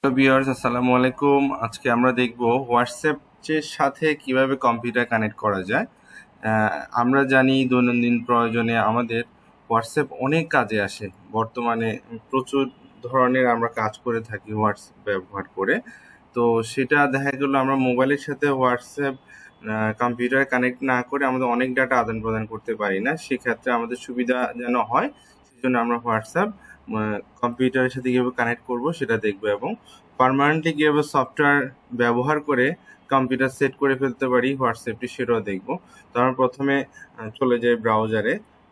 তো ভিউয়ার্স আসসালামু আলাইকুম। আজকে আমরা দেখব হোয়াটসঅ্যাপ এর সাথে কিভাবে কম্পিউটার কানেক্ট করা যায়। আমরা জানি দৈনন্দিন প্রয়োজনে আমাদের হোয়াটসঅ্যাপ অনেক কাজে আসে। বর্তমানে প্রচুর ধরনের আমরা কাজ করে থাকি হোয়াটসঅ্যাপ ব্যবহার করে। তো সেটা দেখা গেল আমরা মোবাইলের সাথে হোয়াটসঅ্যাপ কম্পিউটার কানেক্ট না করে আমাদের অনেক ডাটা আদান প্রদান করতে পারি না। সেক্ষেত্রে আমাদের সুবিধা যেন হয় সেজন্য আমরা হোয়াটসঅ্যাপ কম্পিউটারের সাথে কীভাবে কানেক্ট করব সেটা দেখবো, এবং পার্মানেন্টলি কীভাবে সফটওয়্যার ব্যবহার করে কম্পিউটার সেট করে ফেলতে পারি হোয়াটসঅ্যাপটি সেটাও দেখব। তো আমরা প্রথমে চলে যাই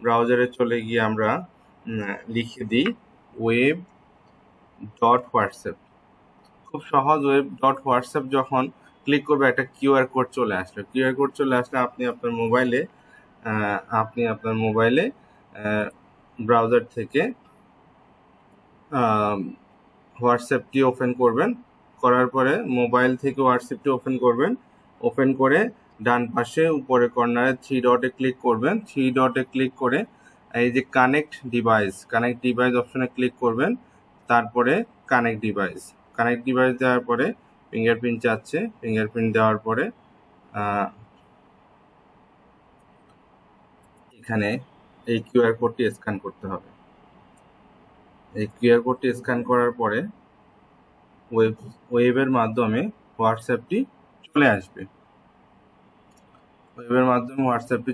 ব্রাউজারে চলে গিয়ে আমরা লিখে দিই ওয়েব ডট হোয়াটসঅ্যাপ। খুব সহজ, ওয়েব ডট হোয়াটসঅ্যাপ যখন ক্লিক করবে একটা কিউআর কোড চলে আসলো। কিউআর কোড চলে আসলে আপনি আপনার মোবাইলে ব্রাউজার থেকে হোয়াটসঅ্যাপটি ওপেন করবেন। করার পরে মোবাইল থেকে হোয়াটসঅ্যাপটি ওপেন করে ডান পাশে উপরে কর্নারে থ্রি ডটে ক্লিক করে এই যে কানেক্ট ডিভাইস অপশনে ক্লিক করবেন। তারপরে কানেক্ট ডিভাইস দেওয়ার পরে ফিঙ্গারপ্রিন্ট চাচ্ছে। ফিঙ্গারপ্রিন্ট দেওয়ার পরে এখানে এই কিউআর কোডটি স্ক্যান করতে হবে। এই কিউআর কোডটি স্ক্যান করার পরে ওয়েবের মাধ্যমে হোয়াটসঅ্যাপটি চলে আসবে। ওয়েবের মাধ্যমে হোয়াটসঅ্যাপটি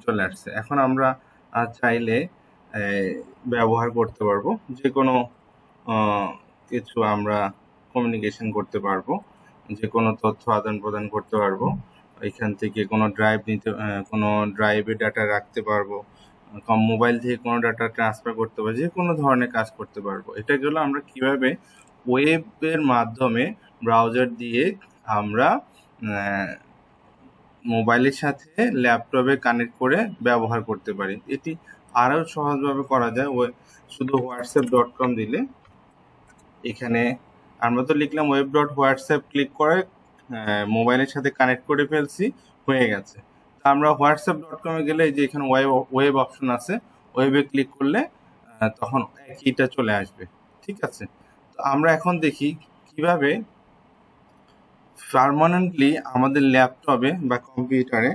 চলে আসছে। এখন আমরা চাইলে ব্যবহার করতে পারবো, যে কোনো কিছু আমরা কমিউনিকেশন করতে পারবো, যে কোনো তথ্য আদান প্রদান করতে পারবো। এখান থেকে কোনো ড্রাইভে ডাটা রাখতে পারবো, মোবাইল থেকে কোনো ডাটা ট্রান্সফার করতে পারবো, যে কোনো ধরনের কাজ করতে পারবো। এটা গেলো আমরা কিভাবে ওয়েবের মাধ্যমে ব্রাউজার দিয়ে আমরা মোবাইলের সাথে ল্যাপটপে কানেক্ট করে ব্যবহার করতে পারি। এটি আরও সহজভাবে করা যায়। শুধু whatsapp.com দিলে, এখানে আমরা তো লিখলাম ওয়েব ডট হোয়াটসঅ্যাপ, ক্লিক করে মোবাইলের সাথে কানেক্ট করে ফেলছি, হয়ে গেছে। আমরা whatsapp.com-এ গেলে যে এখানে ওয়েব অপশন আছে, ওয়েবে ক্লিক করলে তখন একইটা চলে আসবে। ঠিক আছে, তো আমরা এখন দেখি কিভাবে পার্মানেন্টলি আমাদের ল্যাপটপে বা কম্পিউটারে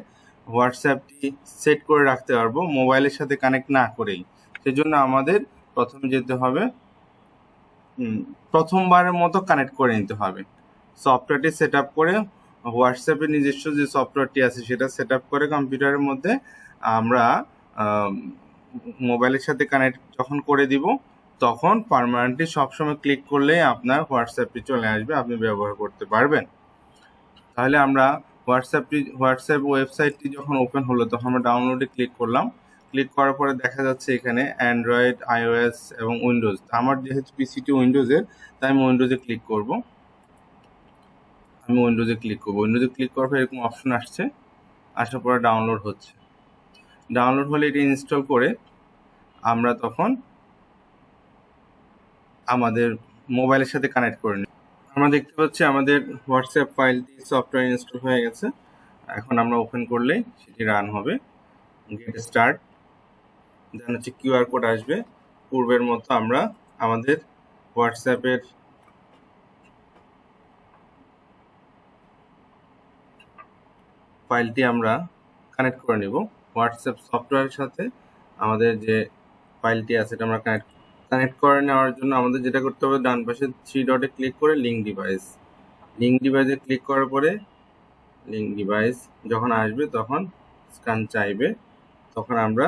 হোয়াটসঅ্যাপটি সেট করে রাখতে পারবো মোবাইলের সাথে কানেক্ট না করেই। সেজন্য আমাদের প্রথমে যেতে হবে, প্রথমবারের মতো কানেক্ট করে নিতে হবে। সফটওয়্যারটি সেট আপ করে, হোয়াটসঅ্যাপের নিজস্ব যে সফটওয়্যারটি আছে সেটা সেট আপ করে কম্পিউটারের মধ্যে আমরা মোবাইলের সাথে কানেক্ট যখন করে দিব, তখন পার্মানেন্টলি সবসময় ক্লিক করলেই আপনার হোয়াটসঅ্যাপটি চলে আসবে, আপনি ব্যবহার করতে পারবেন। তাহলে আমরা হোয়াটসঅ্যাপ ওয়েবসাইটটি যখন ওপেন হলো তখন আমরা ডাউনলোডে ক্লিক করলাম। ক্লিক করার পরে দেখা যাচ্ছে এখানে অ্যান্ড্রয়েড, iOS এবং উইন্ডোজ। আমার যেহেতু পিসিটি উইন্ডোজের, তাই আমি উইন্ডোজে ক্লিক করব। উইন্ডোজে ক্লিক করার পর এরকম অপশন আসছে, আসার পরে ডাউনলোড হচ্ছে। ডাউনলোড হলে এটি ইনস্টল করে আমরা তখন আমাদের মোবাইলের সাথে কানেক্ট করে নিই। আমরা দেখতে পাচ্ছি আমাদের হোয়াটসঅ্যাপ ফাইলটি সফটওয়্যার ইনস্টল হয়ে গেছে। এখন আমরা ওপেন করলে সেটি রান হবে। গেট স্টার্ট, দেন হচ্ছে কিউআর কোড আসবে। পূর্বের মতো আমরা আমাদের হোয়াটসঅ্যাপের ফাইলটি আমরা কানেক্ট করে নিব। হোয়াটসঅ্যাপ সফটওয়্যারের সাথে আমাদের যে ফাইলটি আছে এটা আমরা কানেক্ট করে নেওয়ার জন্য আমাদের যেটা করতে হবে, ডান পাশে থ্রি ডটে ক্লিক করে লিঙ্ক ডিভাইসে ক্লিক করার পরে লিঙ্ক ডিভাইস যখন আসবে তখন স্ক্যান চাইবে, তখন আমরা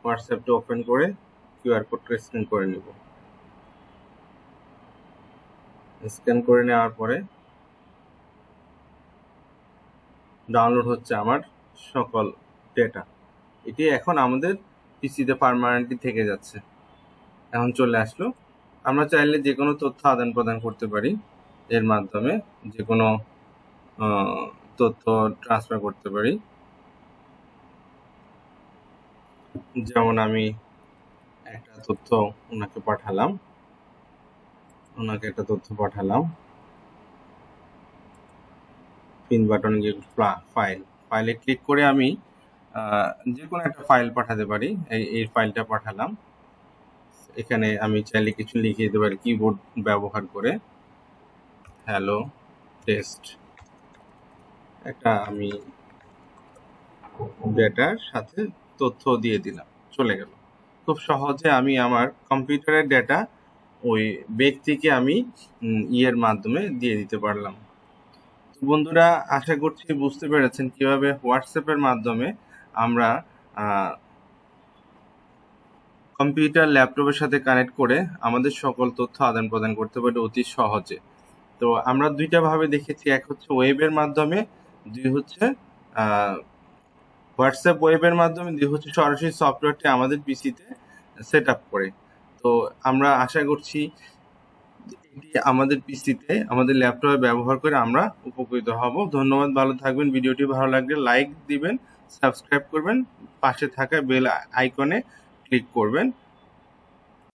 হোয়াটসঅ্যাপটা ওপেন করে কিউআর কোডটা স্ক্যান করে নিব। স্ক্যান করে নেওয়ার পরে ডাউনলোড হচ্ছে আমার সকল ডেটা। এটি এখন আমাদের পিসিতে পার্মানেন্টলি থেকে যাচ্ছে। এখন চলে আসলো। আমরা চাইলে যে কোনো তথ্য আদান প্রদান করতে পারি, এর মাধ্যমে যে কোনো তথ্য ট্রান্সফার করতে পারি। যেমন আমি একটা তথ্য ওনাকে পাঠালাম, পিন বাটন গিয়ে ফাইলে ক্লিক করে আমি যে কোনো একটা ফাইল পাঠাতে পারি। এই ফাইলটা পাঠালাম, এখানে আমি চাইলে কিছু লিখে দিতে পারি কিবোর্ড ব্যবহার করে। হ্যালো টেস্ট একটা আমি ডেটার সাথে তথ্য দিয়ে দিলাম, চলে গেল। খুব সহজে আমি আমার কম্পিউটারের ডেটা ওই ব্যক্তিকে আমি ইয়ের মাধ্যমে দিয়ে দিতে পারলাম। তো বন্ধুরা, আশা করছি বুঝতে পেরেছেন কিভাবে হোয়াটসঅ্যাপের মাধ্যমে আমরা কম্পিউটার ল্যাপটপের সাথে কানেক্ট করে আমাদের সকল তথ্য আদান প্রদান করতে পারি অতি সহজে। তো আমরা দুইটা ভাবে দেখেছি, এক হচ্ছে ওয়েবের মাধ্যমে, দুই হচ্ছে হোয়াটসঅ্যাপ ওয়েবের মাধ্যমে, দুই হচ্ছে সরাসরি সফটওয়্যারটি আমাদের পিসিতে সেট আপ করে। তো আমরা আশা করছি এটি আমাদের পিসিতে আমাদের ল্যাপটপে ব্যবহার করে আমরা উপকৃত হব। ধন্যবাদ, ভালো থাকবেন। ভিডিওটি ভালো লাগলে লাইক দিবেন, সাবস্ক্রাইব করবেন, পাশে থাকা বেল আইকনে ক্লিক করবেন।